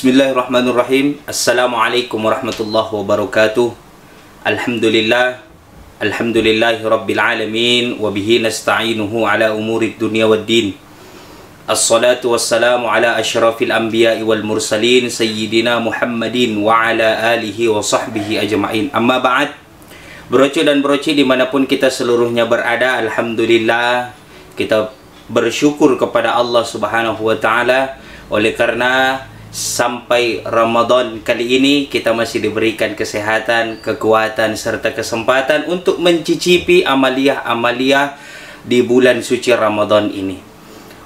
Bismillahirrahmanirrahim. Assalamualaikum warahmatullahi wabarakatuh. Alhamdulillah. Alhamdulillahi rabbil alamin. Wabihi nasta'inuhu ala umurid dunia waddin. Assalatu wassalamu ala ashrafil anbiya'i wal mursalin Sayyidina Muhammadin wa ala alihi wa sahbihi ajma'in. Amma ba'd. Broce dan broce dimanapun kita seluruhnya berada, Alhamdulillah kita bersyukur kepada Allah Subhanahu wa ta'ala. Oleh karena sampai Ramadan kali ini kita masih diberikan kesehatan, kekuatan serta kesempatan untuk mencicipi amaliyah-amaliyah di bulan suci Ramadan ini.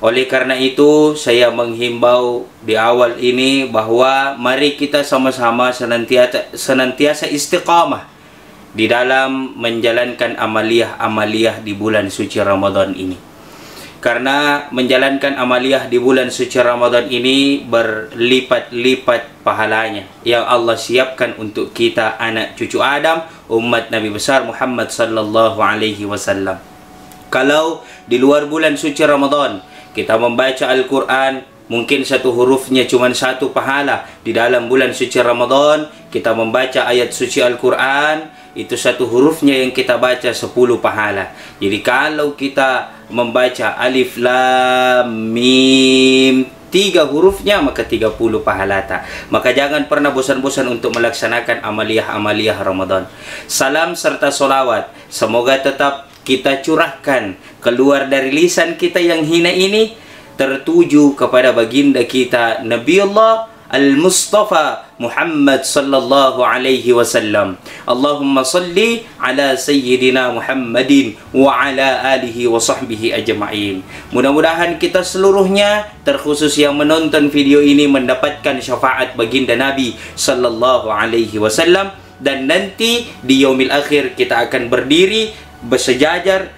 Oleh karena itu saya menghimbau di awal ini bahwa mari kita sama-sama senantiasa istiqamah di dalam menjalankan amaliyah-amaliyah di bulan suci Ramadan ini. Karena menjalankan amaliyah di bulan suci Ramadan ini berlipat-lipat pahalanya yang Allah siapkan untuk kita anak cucu Adam, umat Nabi besar Muhammad sallallahu alaihi wasallam. Kalau di luar bulan suci Ramadan kita membaca Al-Quran, mungkin satu hurufnya cuma satu pahala. Di dalam bulan suci Ramadan kita membaca ayat suci Al-Quran, itu satu hurufnya yang kita baca 10 pahala. Jadi kalau kita membaca alif lam mim 3 hurufnya maka 30 pahala. Maka jangan pernah bosan-bosan untuk melaksanakan amaliyah-amaliyah Ramadan. Salam serta solawat semoga tetap kita curahkan keluar dari lisan kita yang hina ini tertuju kepada baginda kita Nabiullah Al-Mustafa Muhammad sallallahu alaihi wasallam. Allahumma salli ala sayyidina Muhammadin wa ala alihi wa sahbihi ajma'in. Mudah-mudahan kita seluruhnya, terkhusus yang menonton video ini, mendapatkan syafaat baginda Nabi sallallahu alaihi wasallam. Dan nanti di yaumil akhir kita akan berdiri bersejajar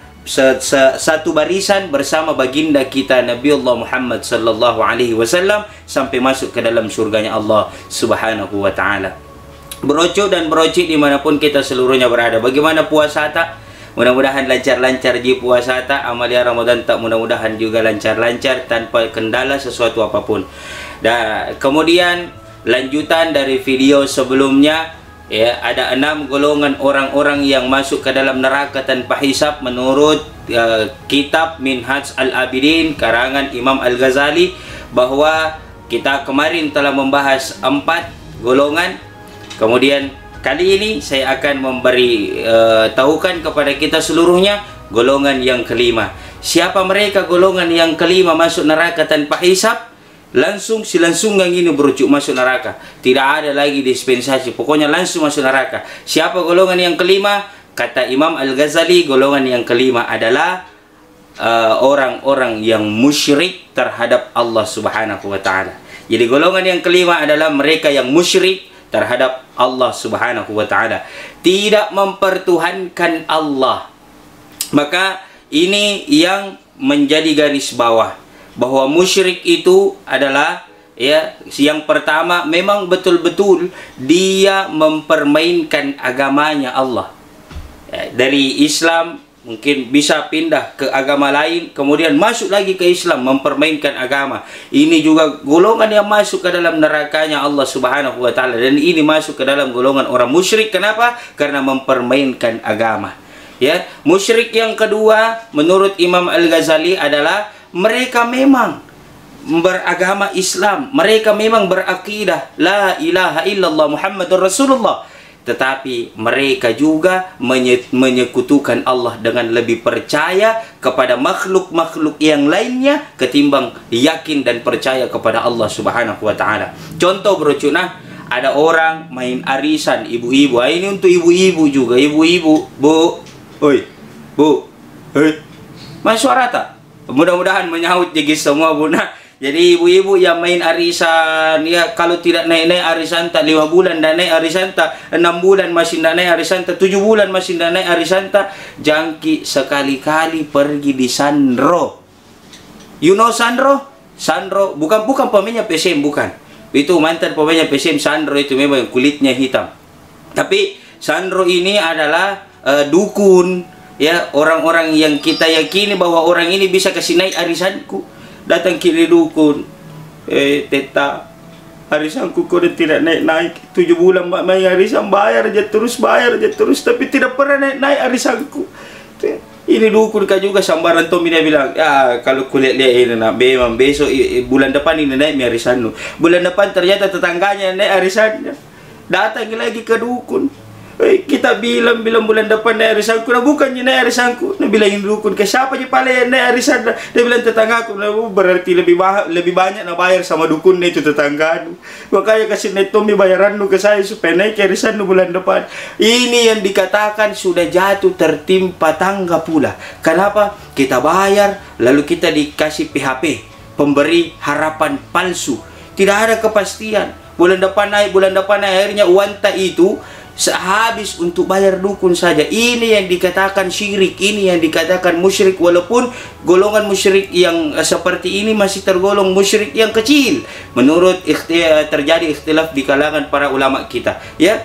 satu barisan bersama baginda kita Nabiullah Muhammad sallallahu alaihi wasallam sampai masuk ke dalam surganya Allah Subhanahu wa taala. Broco dan broci dimanapun kita seluruhnya berada, bagaimana puasa tak? Mudah-mudahan lancar-lancar ji puasa tak, amalia Ramadan tak mudah-mudahan juga lancar-lancar tanpa kendala sesuatu apapun. Dan kemudian lanjutan dari video sebelumnya, ya, ada 6 golongan orang-orang yang masuk ke dalam neraka tanpa hisab menurut kitab Minhaj Al-Abidin karangan Imam Al-Ghazali, bahwa kita kemarin telah membahas 4 golongan. Kemudian kali ini saya akan memberi tahukan kepada kita seluruhnya golongan yang kelima. Siapa mereka golongan yang kelima masuk neraka tanpa hisab? Langsung silangsungan ini berujuk masuk neraka. Tidak ada lagi dispensasi. Pokoknya langsung masuk neraka. Siapa golongan yang kelima? Kata Imam Al-Ghazali, golongan yang kelima adalah orang-orang yang musyrik terhadap Allah Subhanahu wa taala. Jadi golongan yang kelima adalah mereka yang musyrik terhadap Allah Subhanahu wa taala. Tidak mempertuhankan Allah. Maka ini yang menjadi garis bawah, bahwa musyrik itu adalah, ya, yang pertama memang betul-betul dia mempermainkan agamanya Allah. Ya, dari Islam mungkin bisa pindah ke agama lain, kemudian masuk lagi ke Islam, mempermainkan agama. Ini juga golongan yang masuk ke dalam nerakanya Allah Subhanahu wa taala, dan ini masuk ke dalam golongan orang musyrik. Kenapa? Karena mempermainkan agama. Ya, musyrik yang kedua menurut Imam Al-Ghazali adalah mereka memang beragama Islam, mereka memang berakidah la ilaha illallah Muhammadur Rasulullah, tetapi mereka juga menyekutukan Allah dengan lebih percaya kepada makhluk-makhluk yang lainnya ketimbang yakin dan percaya kepada Allah Subhanahu wa taala. Contoh bercuna, ada orang main arisan ibu-ibu. Ini untuk ibu-ibu juga, ibu-ibu, bu, oi, bu, hei, mana suara tak? Mudah-mudahan menyahut jadi semua bunda. Jadi ibu-ibu yang main arisan, ya, kalau tidak naik-naik arisan tak 5 bulan dan naik arisan tak 6 bulan masih tak naik arisan tak 7 bulan masih tak naik arisan tak, jangki sekali-kali pergi di Sandro. You know Sandro? Sandro bukan pemainnya PSM, bukan. Itu mantan pemainnya PSM. Sandro itu memang kulitnya hitam. Tapi Sandro ini adalah dukun. Ya, orang-orang yang kita yakini bahwa orang ini bisa kasih naik arisanku, datang kiri dukun, teta, arisanku kok tidak naik-naik. 7 bulan mak main arisan, bayar aja terus, tapi tidak pernah naik-naik arisanku. Ini dukun kah juga sambaran Tommy, dia bilang, ya kalau kulihat dia ini nak, memang besok bulan depan ini naik arisan lu. Bulan depan ternyata tetangganya naik arisannya. Datang lagi ke dukun. Kita bilang bulan depan naik arisanku, nah bukannya naik arisanku. Nah bilangin dukun, ke siapa je pala yang naik arisan? Dia bilang tetanggaku. Nah berarti lebih banyak nak bayar sama dukun itu tetangga. Makanya kasih net Tommy bayaran lu ke saya supaya naik arisan lu bulan depan. Ini yang dikatakan sudah jatuh tertimpa tangga pula. Kenapa? Kita bayar lalu kita dikasih PHP, pemberi harapan palsu. Tidak ada kepastian. Bulan depan naik, akhirnya uang tak itu sehabis untuk bayar dukun saja. Ini yang dikatakan syirik, ini yang dikatakan musyrik, walaupun golongan musyrik yang seperti ini masih tergolong musyrik yang kecil menurut terjadi ikhtilaf di kalangan para ulama kita, ya.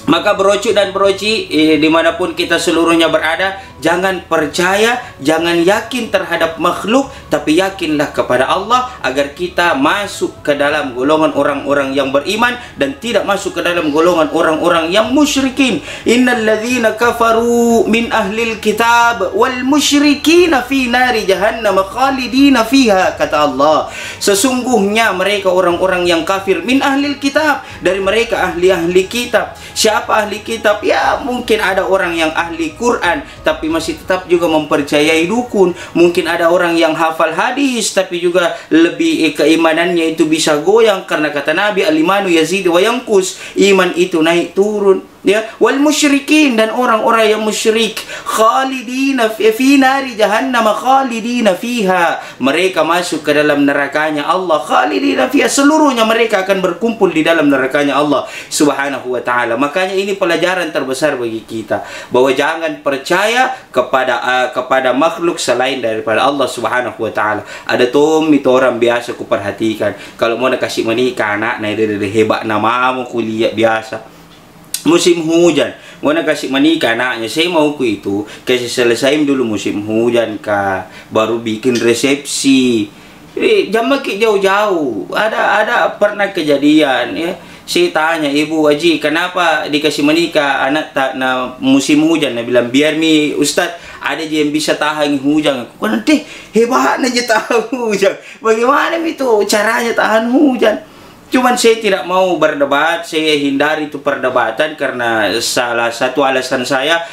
Maka beroci dan beroci dimanapun kita seluruhnya berada, jangan percaya, jangan yakin terhadap makhluk, tapi yakinlah kepada Allah agar kita masuk ke dalam golongan orang-orang yang beriman dan tidak masuk ke dalam golongan orang-orang yang musyrikin. Innal ladzina kafaru min ahlil kitab wal musyrikina fi nari jahannam khalidina fiha, kata Allah. Sesungguhnya mereka orang-orang yang kafir min ahlil kitab, dari mereka ahli-ahli kitab. Siapa ahli kitab? Ya mungkin ada orang yang ahli Quran tapi masih tetap juga mempercayai dukun. Mungkin ada orang yang hafal hadis tapi juga lebih keimanannya itu bisa goyang, karena kata Nabi al-imanu yazid wa yanqus, iman itu naik turun, ya. Wal musyrikin, dan orang-orang yang musyrik, khalidina fi nari jahannam khalidina fiha, mereka masuk ke dalam nerakanya Allah, khalidina fiha, seluruhnya mereka akan berkumpul di dalam nerakanya Allah Subhanahu wa taala. Makanya ini pelajaran terbesar bagi kita, bahwa jangan percaya kepada makhluk selain daripada Allah Subhanahu wa taala. Ada itu orang biasa ku perhatikan, kalau mau nak kasih menikah anak nah dia hebat nama mau kuliah biasa. Musim hujan, mau nak kasih menikah anaknya, saya mau ku itu kasih selesai dulu musim hujan kah, baru bikin resepsi. Jangan makin jauh-jauh. Ada pernah kejadian, ya. Saya tanya ibu Haji, kenapa dikasih menikah anak tak na musim hujan? Dia bilang, biar mi Ustaz ada je yang bisa tahan hujan. Aku nanti hebatnya je tahan hujan. Bagaimana itu caranya tahan hujan? Cuman saya tidak mau berdebat, saya hindari itu perdebatan karena salah satu alasan saya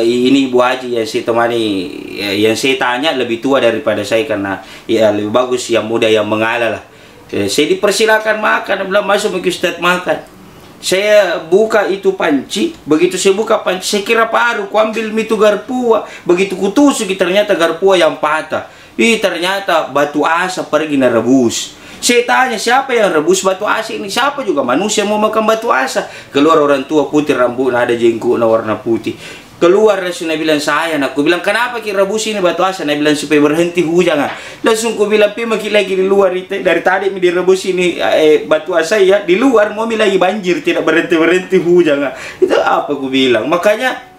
ini Ibu Haji yang saya temani, yang saya tanya lebih tua daripada saya, karena ya lebih bagus yang muda yang mengalah lah. Saya dipersilakan makan, belum masuk bagi Ustaz makan. Saya buka itu panci, begitu saya buka panci, saya kira paru, ku ambil itu garpua, begitu ku tusuk, ternyata garpua yang patah. Ternyata batu asa pergi narebus. Saya tanya, siapa yang rebus batu asa ini? Siapa juga manusia mau makan batu asa? Keluar orang tua putih, rambut ada jengkuknya warna putih. Keluar langsung dia bilang, saya aku bilang, kenapa kita rebus ini batu asa? Dia bilang, supaya berhenti hujan. Langsung aku bilang, pi makin lagi di luar dari tadi mi direbus ini batu asa ya, di luar mau lagi banjir, tidak berhenti hujan. Itu apa aku bilang? Makanya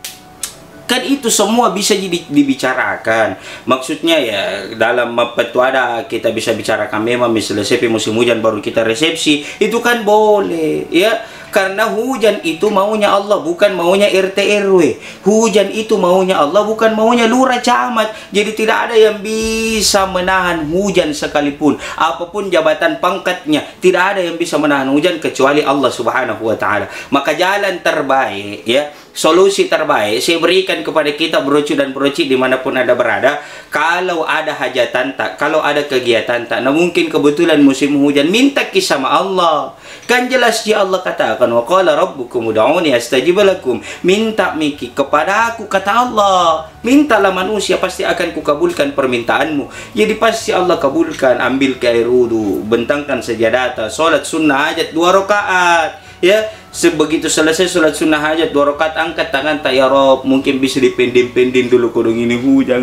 kan itu semua bisa dibicarakan. Maksudnya ya dalam ada kita bisa bicarakan, memang selesai musim hujan baru kita resepsi, itu kan boleh, ya. Karena hujan itu maunya Allah, bukan maunya RT RW. Hujan itu maunya Allah, bukan maunya lurah camat. Jadi tidak ada yang bisa menahan hujan sekalipun, apapun jabatan pangkatnya, tidak ada yang bisa menahan hujan kecuali Allah Subhanahu wa taala. Maka jalan terbaik, ya, solusi terbaik saya berikan kepada kita beroci dan beroci dimanapun Anda berada, kalau ada hajatan tak, kalau ada kegiatan tak, nah mungkin kebetulan musim hujan, minta sama Allah. Kan jelas ya Allah katakan, wa qala rabbukum ud'uni astajib lakum, minta miki kepada aku, kata Allah. Mintalah manusia, pasti akan kukabulkan permintaanmu. Jadi pasti Allah kabulkan. Ambil ke air wudu, bentangkan sajadah, salat sunnah hajat 2 rakaat, ya. Sebegitu selesai sholat sunnah hajat 2 rakaat, angkat tangan, tak ya Rob, mungkin bisa dipendin-pendin dulu kodong ini hujan,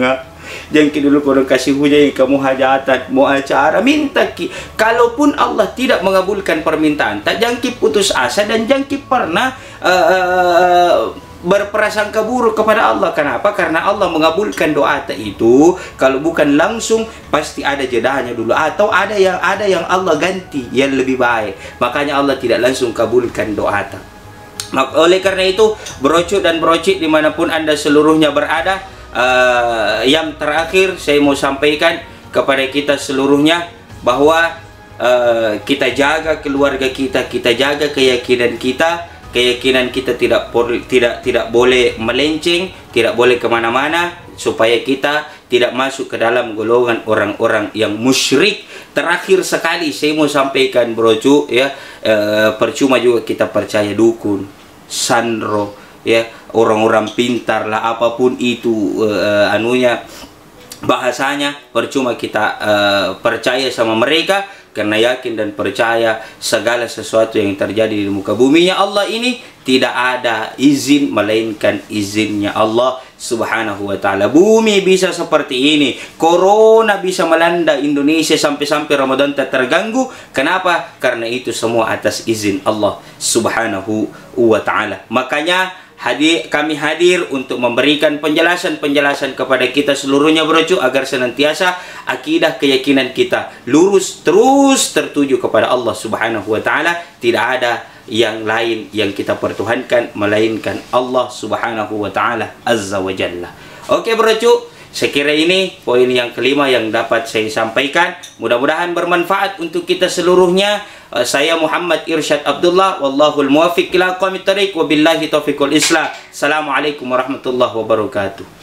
jangki dulu kodong kasih hujan, kamu hajatan, mau acara, minta ki. Kalaupun Allah tidak mengabulkan permintaan, tak jangki putus asa dan jangki pernah berprasangka buruk kepada Allah. Kenapa? Karena Allah mengabulkan doa itu kalau bukan langsung pasti ada jedahnya dulu, atau ada yang Allah ganti yang lebih baik. Makanya Allah tidak langsung kabulkan doa. Oleh karena itu, brocuk dan brocik dimanapun Anda seluruhnya berada, yang terakhir saya mau sampaikan kepada kita seluruhnya bahwa kita jaga keluarga kita, kita jaga keyakinan kita. Keyakinan kita tidak boleh melenceng, tidak boleh kemana-mana, supaya kita tidak masuk ke dalam golongan orang-orang yang musyrik. Terakhir sekali saya mau sampaikan brocuk, ya, percuma juga kita percaya dukun, sandro, ya, orang-orang pintar lah, apapun itu bahasanya, percuma kita percaya sama mereka. Karena yakin dan percaya segala sesuatu yang terjadi di muka bumi Allah ini tidak ada izin melainkan izinnya Allah Subhanahu wa ta'ala. Bumi bisa seperti ini, corona bisa melanda Indonesia sampai-sampai Ramadan tak terganggu. Kenapa? Karena itu semua atas izin Allah Subhanahu wa ta'ala. Makanya kami hadir untuk memberikan penjelasan-penjelasan kepada kita seluruhnya brocuk, agar senantiasa akidah keyakinan kita lurus terus tertuju kepada Allah Subhanahu wa ta'ala. Tidak ada yang lain yang kita pertuhankan melainkan Allah Subhanahu wa ta'ala Azza wa Jalla. Oke brocuk, saya kira ini poin yang kelima yang dapat saya sampaikan. Mudah-mudahan bermanfaat untuk kita seluruhnya. Saya Muhammad Irsyad Abdullah, wallahul muwaffiq ila aqwamit thariq, wabillahi taufiqul islah. Assalamualaikum warahmatullahi wabarakatuh.